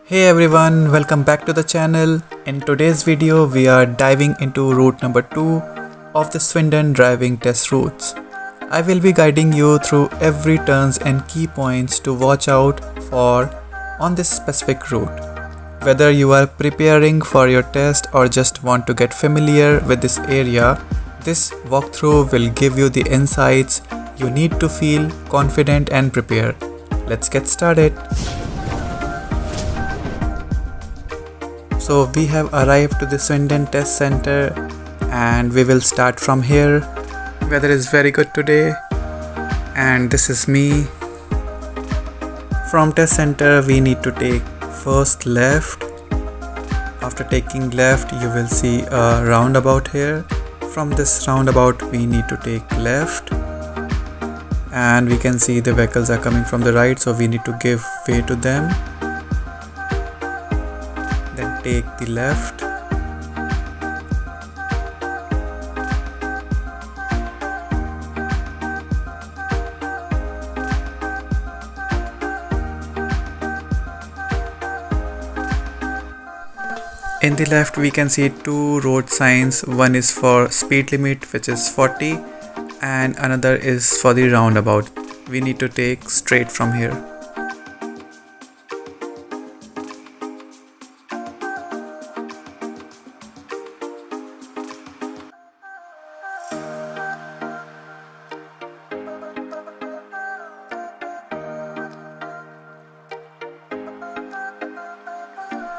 Hey everyone, welcome back to the channel. In today's video, we are diving into route number 2 of the Swindon driving test routes. I will be guiding you through every turns and key points to watch out for on this specific route. Whether you are preparing for your test or just want to get familiar with this area, this walkthrough will give you the insights you need to feel confident and prepared. Let's get started. So we have arrived to the Swindon test center and we will start from here. Weather is very good today and this is me. From test center we need to take first left. After taking left you will see a roundabout here. From this roundabout we need to take left and we can see the vehicles are coming from the right, so we need to give way to them. Then take the left. In the left we can see two road signs. One is for speed limit, which is 40, and another is for the roundabout. We need to take straight from here.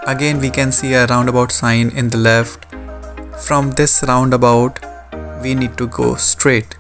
Again we can see a roundabout sign in the left. From this roundabout we need to go straight.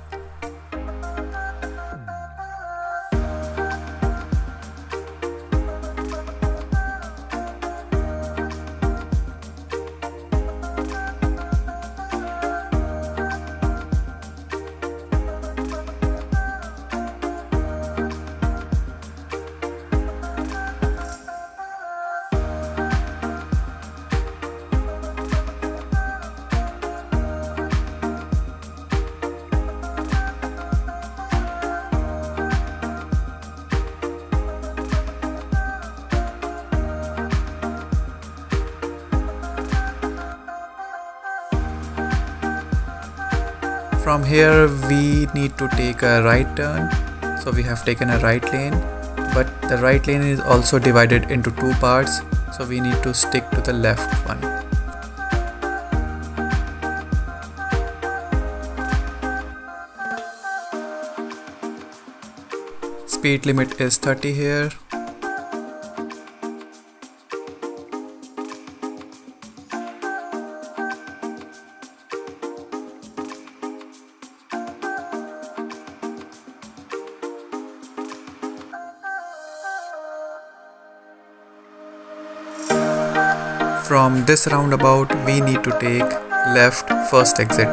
From here we need to take a right turn, so we have taken a right lane, but the right lane is also divided into two parts, so we need to stick to the left one. Speed limit is 30 here. From this roundabout we need to take left first exit.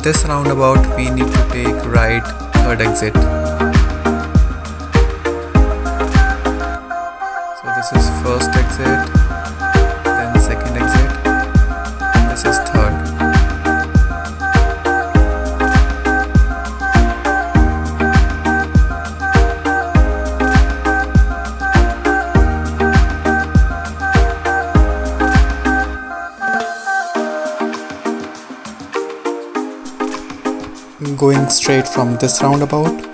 This roundabout we need to take right third exit. So this is first exit, then second exit, and this is third. Going straight from this roundabout.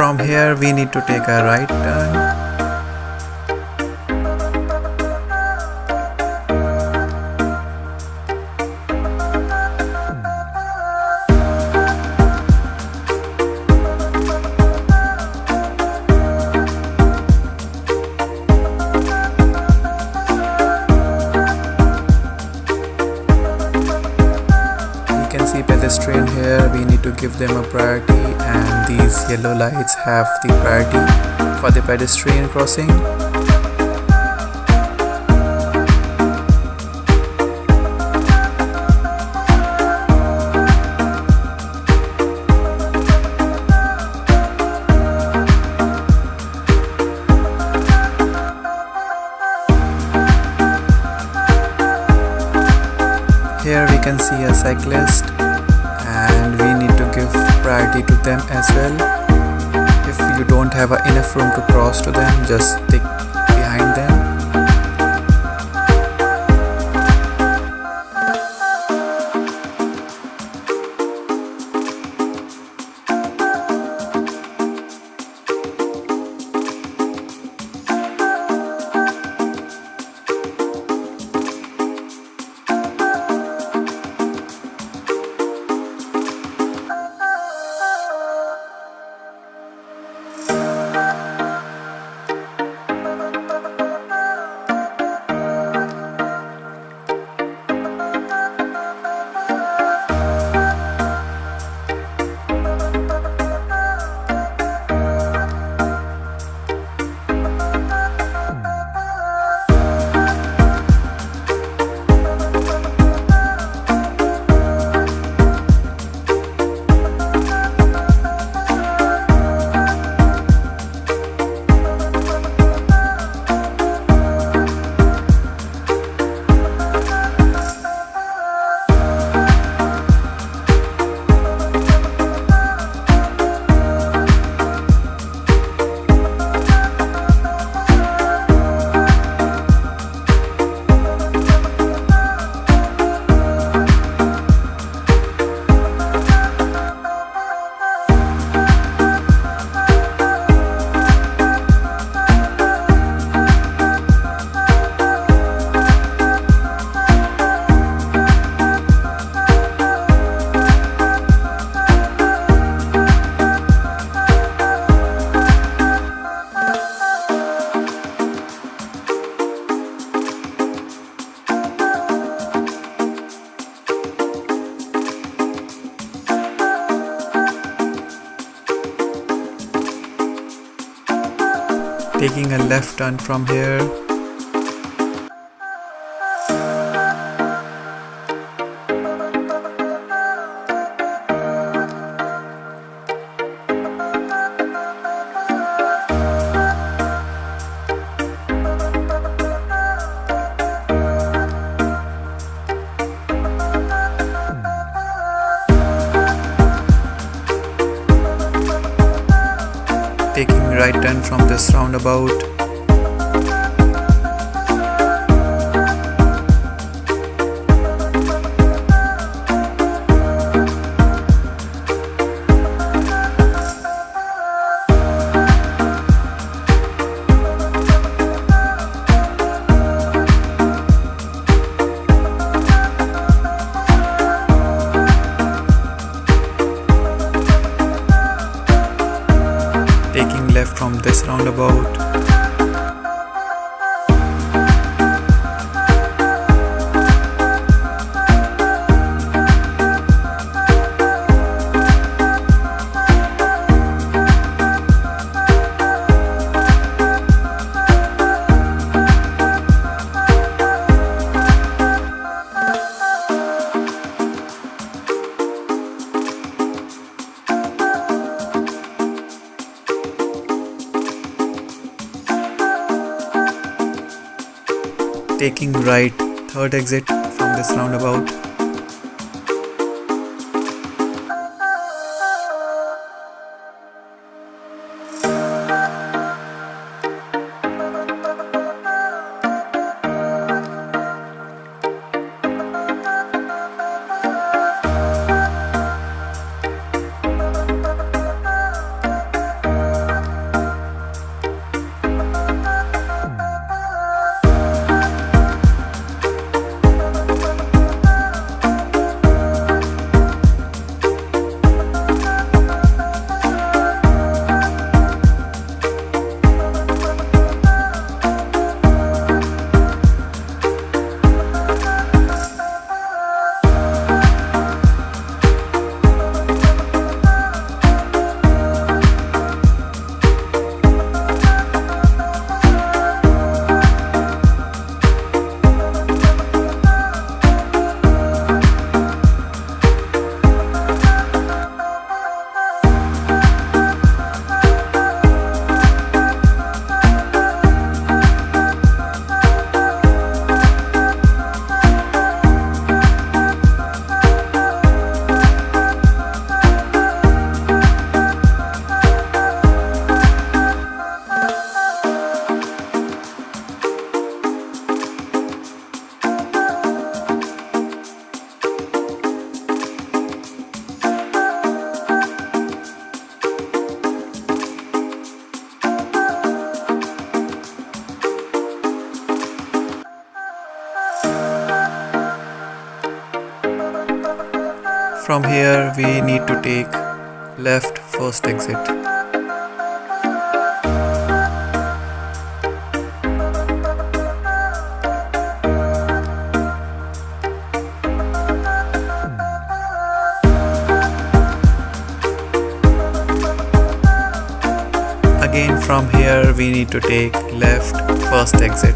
From here we need to take a right turn. You can see pedestrian here, we need to give them a priority, and these yellow lights have the priority for the pedestrian crossing. Here we can see a cyclist and we need to give priority to them as well. If you don't have enough room to cross to them, just stick behind them. Taking a left turn from here. Taking right turn from this roundabout. Taking left from this roundabout. Taking right, third exit from this roundabout. From here we need to take left first exit. Again from here we need to take left first exit.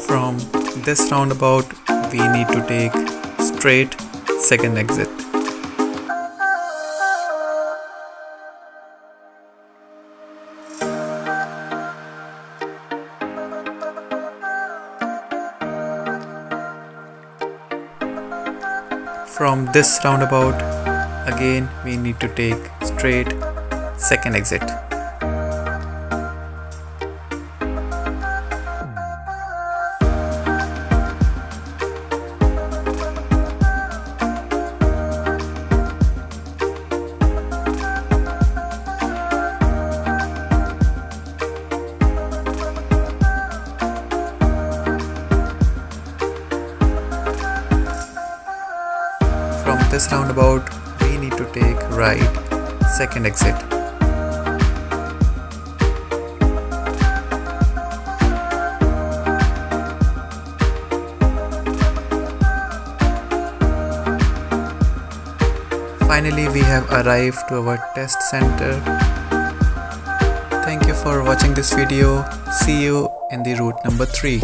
From this roundabout we need to take straight second exit. From this roundabout again we need to take straight second exit. From this roundabout we need to take right second exit. Finally we have arrived to our test center. Thank you for watching this video. See you in the route number 3.